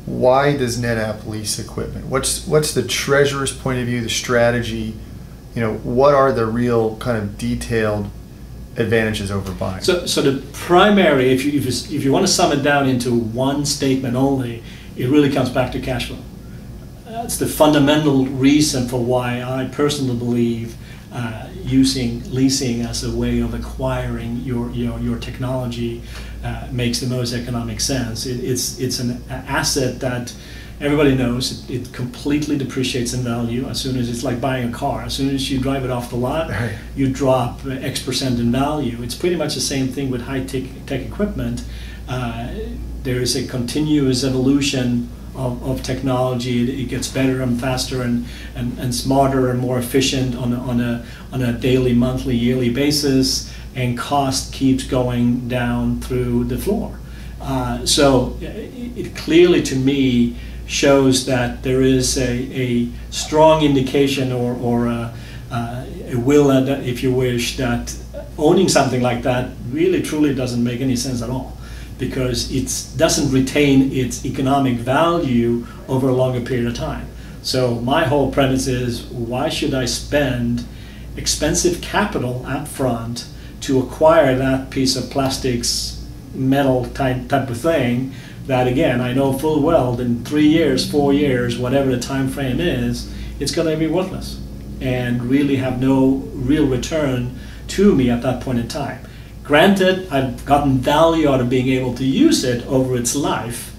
why does NetApp lease equipment? What's the treasurer's point of view, the strategy? What are the real kind of detailed advantages over buying? So the primary, if you want to sum it down into one statement only, it really comes back to cash flow. That's the fundamental reason for why I personally believe using leasing as a way of acquiring your technology makes the most economic sense. It's an asset that everybody knows. It completely depreciates in value as soon as it's like buying a car. As soon as you drive it off the lot, right, you drop X% in value. It's pretty much the same thing with high-tech equipment. There is a continuous evolution of technology. It gets better and faster and smarter and more efficient on a daily, monthly, yearly basis, and cost keeps going down through the floor. So it clearly, to me, shows that there is a strong indication or a will, if you wish, that owning something like that really truly doesn't make any sense at all, because it doesn't retain its economic value over a longer period of time. So my whole premise is, why should I spend expensive capital up front to acquire that piece of plastics, metal type of thing that, again, I know full well that in 3 years, 4 years, whatever the time frame is, it's going to be worthless and really have no real return to me at that point in time. Granted, I've gotten value out of being able to use it over its life,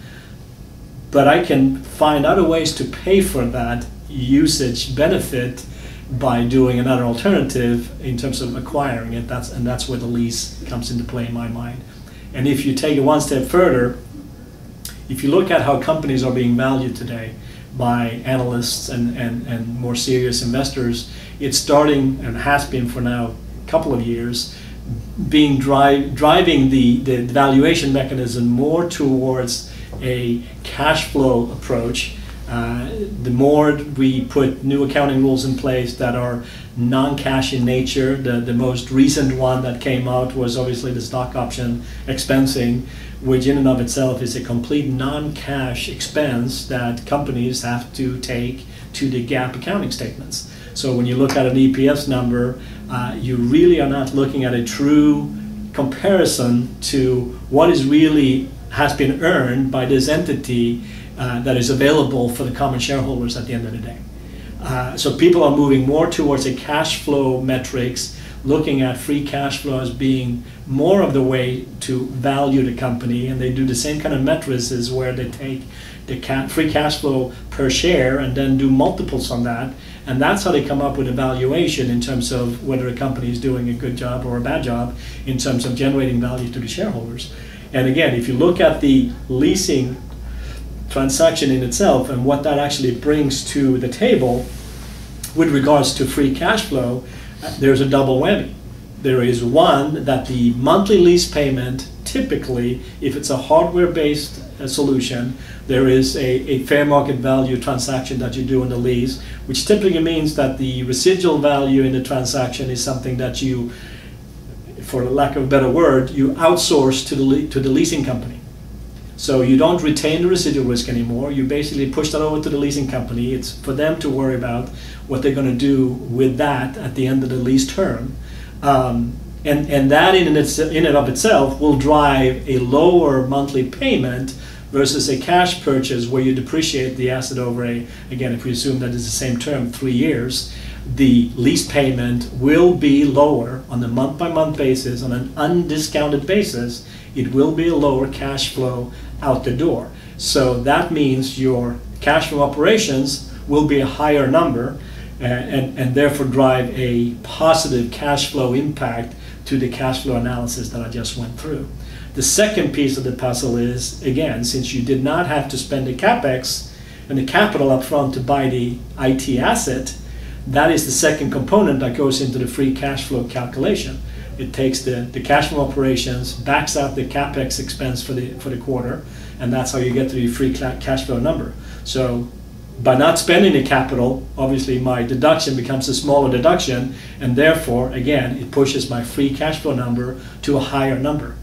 but I can find other ways to pay for that usage benefit by doing another alternative in terms of acquiring it. That's where the lease comes into play in my mind. And if you take it one step further, if you look at how companies are being valued today by analysts and more serious investors, it's starting, and has been for now a couple of years, being driving the valuation mechanism more towards a cash flow approach. The more we put new accounting rules in place that are non-cash in nature, the most recent one that came out was obviously the stock option expensing, which in and of itself is a complete non-cash expense that companies have to take to the GAAP accounting statements. So when you look at an EPS number, you really are not looking at a true comparison to what is really has been earned by this entity that is available for the common shareholders at the end of the day. So people are moving more towards a cash flow metrics, looking at free cash flow as being more of the way to value the company, and they do the same kind of metrics as where they take the free cash flow per share and then do multiples on that, and that's how they come up with a valuation in terms of whether a company is doing a good job or a bad job in terms of generating value to the shareholders. And again, if you look at the leasing transaction in itself and what that actually brings to the table with regards to free cash flow, there's a double whammy. There is one, that the monthly lease payment, typically, if it's a hardware-based solution, there is a fair market value transaction that you do in the lease, which typically means that the residual value in the transaction is something that you, for lack of a better word, you outsource to the leasing company. So you don't retain the residual risk anymore. You basically push that over to the leasing company. It's for them to worry about what they're going to do with that at the end of the lease term. And that in and of itself will drive a lower monthly payment versus a cash purchase where you depreciate the asset over again, if we assume that it's the same term, 3 years, the lease payment will be lower on a month-by-month basis, on an undiscounted basis. It will be a lower cash flow out the door. So that means your cash flow operations will be a higher number and therefore drive a positive cash flow impact to the cash flow analysis that I just went through. The second piece of the puzzle is, again, since you did not have to spend the CapEx and the capital up front to buy the IT asset, that is the second component that goes into the free cash flow calculation. It takes the cash flow operations, backs out the CapEx expense for the quarter, and that's how you get to the free cash flow number. So by not spending the capital, obviously my deduction becomes a smaller deduction, and therefore, again, it pushes my free cash flow number to a higher number.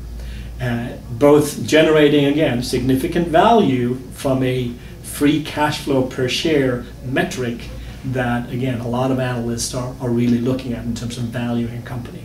Both generating, again, significant value from a free cash flow per share metric that, again, a lot of analysts are really looking at in terms of valuing a company.